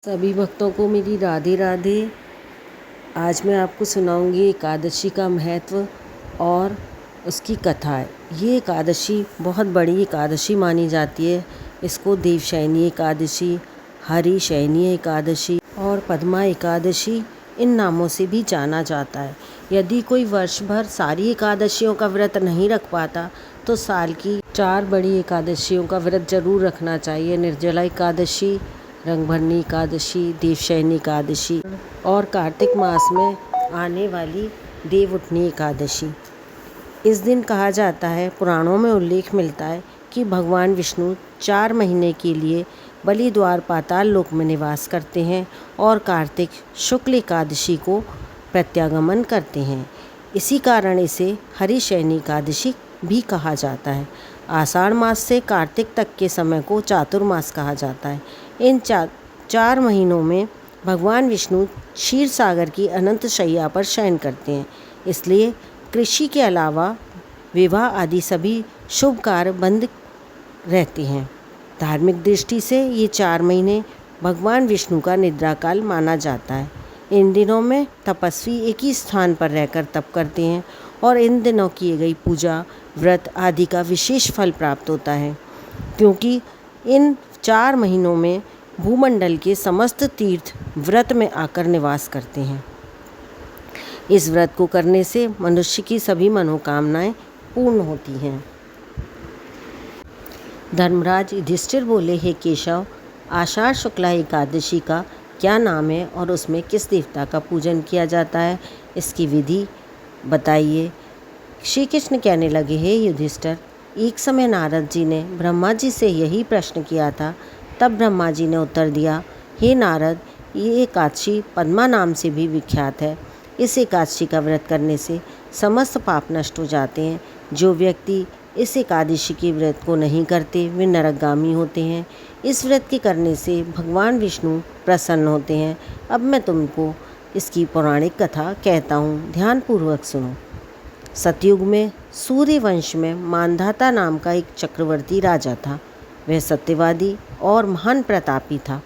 सभी भक्तों को मेरी राधे राधे। आज मैं आपको सुनाऊंगी एकादशी का महत्व और उसकी कथा। ये एकादशी बहुत बड़ी एकादशी मानी जाती है। इसको देवशयनी एकादशी, हरिशयनी एकादशी और पद्मा एकादशी इन नामों से भी जाना जाता है। यदि कोई वर्ष भर सारी एकादशियों का व्रत नहीं रख पाता तो साल की 4 बड़ी एकादशियों का व्रत जरूर रखना चाहिए। निर्जला एकादशी, रंगभरनी एकादशी, देवशयनी एकादशी और कार्तिक मास में आने वाली देवउठनी एकादशी। इस दिन कहा जाता है, पुराणों में उल्लेख मिलता है कि भगवान विष्णु 4 महीने के लिए बलि द्वार पाताल लोक में निवास करते हैं और कार्तिक शुक्ल एकादशी को प्रत्यागमन करते हैं। इसी कारण इसे हरिशयनी एकादशी भी कहा जाता है। आषाढ़ मास से कार्तिक तक के समय को चातुर्मास कहा जाता है। इन 4 महीनों में भगवान विष्णु क्षीर सागर की अनंत शैया पर शयन करते हैं। इसलिए कृषि के अलावा विवाह आदि सभी शुभ कार्य बंद रहते हैं। धार्मिक दृष्टि से ये 4 महीने भगवान विष्णु का निद्रा काल माना जाता है। इन दिनों में तपस्वी एक ही स्थान पर रहकर तप करते हैं और इन दिनों की गई पूजा, व्रत आदि का विशेष फल प्राप्त होता है, क्योंकि इन 4 महीनों में भूमंडल के समस्त तीर्थ व्रत में आकर निवास करते हैं। इस व्रत को करने से मनुष्य की सभी मनोकामनाएं पूर्ण होती हैं। धर्मराज युधिष्ठिर बोले, हे केशव, आषाढ़ शुक्ला एकादशी का क्या नाम है और उसमें किस देवता का पूजन किया जाता है, इसकी विधि बताइए। श्री कृष्ण कहने लगे, हे युधिष्ठिर, एक समय नारद जी ने ब्रह्मा जी से यही प्रश्न किया था। तब ब्रह्मा जी ने उत्तर दिया, हे नारद, ये एकादशी पद्मा नाम से भी विख्यात है। इस एकादशी का व्रत करने से समस्त पाप नष्ट हो जाते हैं। जो व्यक्ति इस एकादशी के व्रत को नहीं करते वे नरकगामी होते हैं। इस व्रत के करने से भगवान विष्णु प्रसन्न होते हैं। अब मैं तुमको इसकी पौराणिक कथा कहता हूँ, ध्यानपूर्वक सुनो। सतयुग में सूर्य वंश में मानधाता नाम का एक चक्रवर्ती राजा था। वह सत्यवादी और महान प्रतापी था।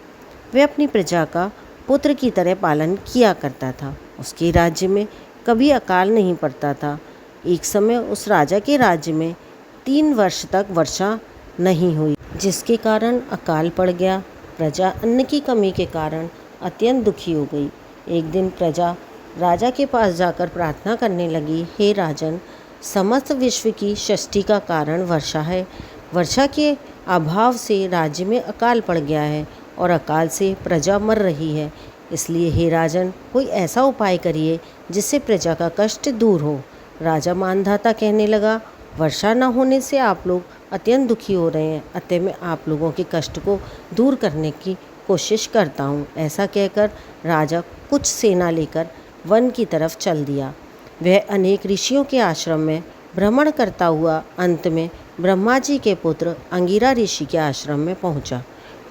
वह अपनी प्रजा का पुत्र की तरह पालन किया करता था। उसके राज्य में कभी अकाल नहीं पड़ता था। एक समय उस राजा के राज्य में 3 वर्ष तक वर्षा नहीं हुई, जिसके कारण अकाल पड़ गया। प्रजा अन्न की कमी के कारण अत्यंत दुखी हो गई। एक दिन प्रजा राजा के पास जाकर प्रार्थना करने लगी, हे राजन, समस्त विश्व की सृष्टि का कारण वर्षा है। वर्षा के अभाव से राज्य में अकाल पड़ गया है और अकाल से प्रजा मर रही है। इसलिए हे राजन, कोई ऐसा उपाय करिए जिससे प्रजा का कष्ट दूर हो। राजा मानधाता कहने लगा, वर्षा न होने से आप लोग अत्यंत दुखी हो रहे हैं, अतः मैं आप लोगों के कष्ट को दूर करने की कोशिश करता हूँ। ऐसा कहकर राजा कुछ सेना लेकर वन की तरफ चल दिया। वह अनेक ऋषियों के आश्रम में भ्रमण करता हुआ अंत में ब्रह्मा जी के पुत्र अंगिरा ऋषि के आश्रम में पहुंचा।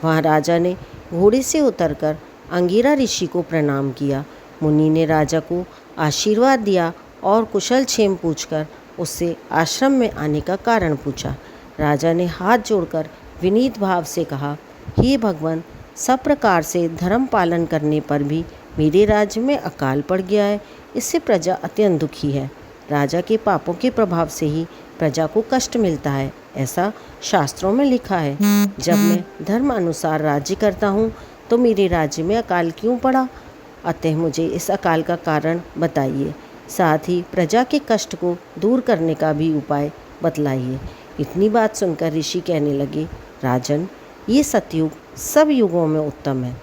वहां राजा ने घोड़े से उतरकर अंगिरा ऋषि को प्रणाम किया। मुनि ने राजा को आशीर्वाद दिया और कुशल क्षेम पूछकर उससे आश्रम में आने का कारण पूछा। राजा ने हाथ जोड़कर विनीत भाव से कहा, हे भगवान, सब प्रकार से धर्म पालन करने पर भी मेरे राज्य में अकाल पड़ गया है। इससे प्रजा अत्यंत दुखी है। राजा के पापों के प्रभाव से ही प्रजा को कष्ट मिलता है, ऐसा शास्त्रों में लिखा है। जब मैं धर्म अनुसार राज्य करता हूँ तो मेरे राज्य में अकाल क्यों पड़ा? अतः मुझे इस अकाल का कारण बताइए। साथ ही प्रजा के कष्ट को दूर करने का भी उपाय बतलाइए। इतनी बात सुनकर ऋषि कहने लगे, राजन, ये सतयुग सब युगों में उत्तम है।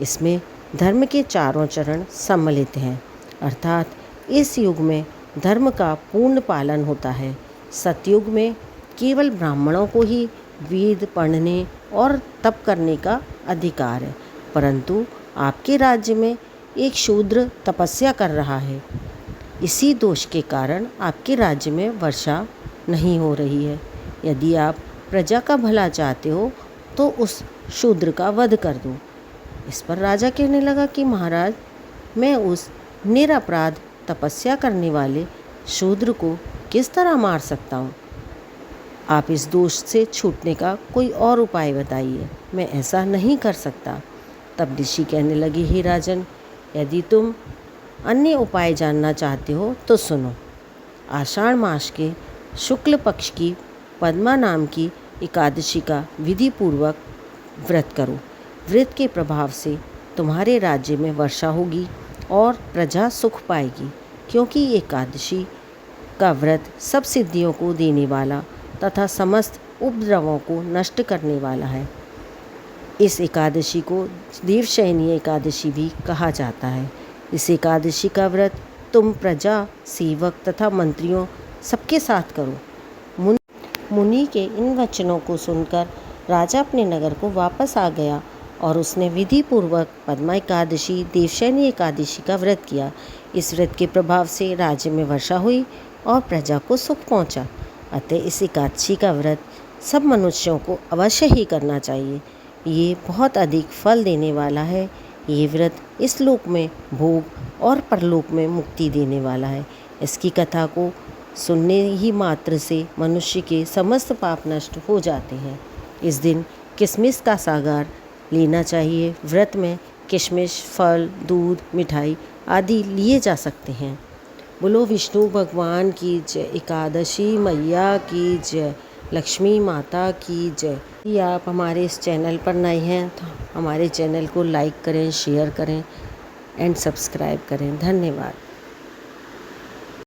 इसमें धर्म के 4 चरण सम्मिलित हैं, अर्थात इस युग में धर्म का पूर्ण पालन होता है। सतयुग में केवल ब्राह्मणों को ही वेद पढ़ने और तप करने का अधिकार है, परंतु आपके राज्य में एक शूद्र तपस्या कर रहा है। इसी दोष के कारण आपके राज्य में वर्षा नहीं हो रही है। यदि आप प्रजा का भला चाहते हो तो उस शूद्र का वध कर दो। इस पर राजा कहने लगा कि महाराज, मैं उस निरपराध तपस्या करने वाले शूद्र को किस तरह मार सकता हूँ? आप इस दोष से छूटने का कोई और उपाय बताइए। मैं ऐसा नहीं कर सकता। तब ऋषि कहने लगे, हे राजन, यदि तुम अन्य उपाय जानना चाहते हो तो सुनो। आषाढ़ मास के शुक्ल पक्ष की पद्मा नाम की एकादशी का विधि पूर्वक व्रत करो। व्रत के प्रभाव से तुम्हारे राज्य में वर्षा होगी और प्रजा सुख पाएगी, क्योंकि एकादशी का व्रत सब सिद्धियों को देने वाला तथा समस्त उपद्रवों को नष्ट करने वाला है। इस एकादशी को देवशयनी एकादशी भी कहा जाता है। इस एकादशी का व्रत तुम प्रजा, सेवक तथा मंत्रियों सबके साथ करो। मुनि के इन वचनों को सुनकर राजा अपने नगर को वापस आ गया और उसने विधि पूर्वक पद्मा एकादशी, देवशयनी एकादशी का व्रत किया। इस व्रत के प्रभाव से राज्य में वर्षा हुई और प्रजा को सुख पहुंचा। अतः इस एकादशी का व्रत सब मनुष्यों को अवश्य ही करना चाहिए। ये बहुत अधिक फल देने वाला है। ये व्रत इस लोक में भोग और परलोक में मुक्ति देने वाला है। इसकी कथा को सुनने ही मात्र से मनुष्य के समस्त पाप नष्ट हो जाते हैं। इस दिन किशमिश का सागर लेना चाहिए। व्रत में किशमिश, फल, दूध, मिठाई आदि लिए जा सकते हैं। बोलो विष्णु भगवान की जय, एकादशी मैया की जय, लक्ष्मी माता की जय। यदि आप हमारे इस चैनल पर नए हैं तो हमारे चैनल को लाइक करें, शेयर करें एंड सब्सक्राइब करें। धन्यवाद।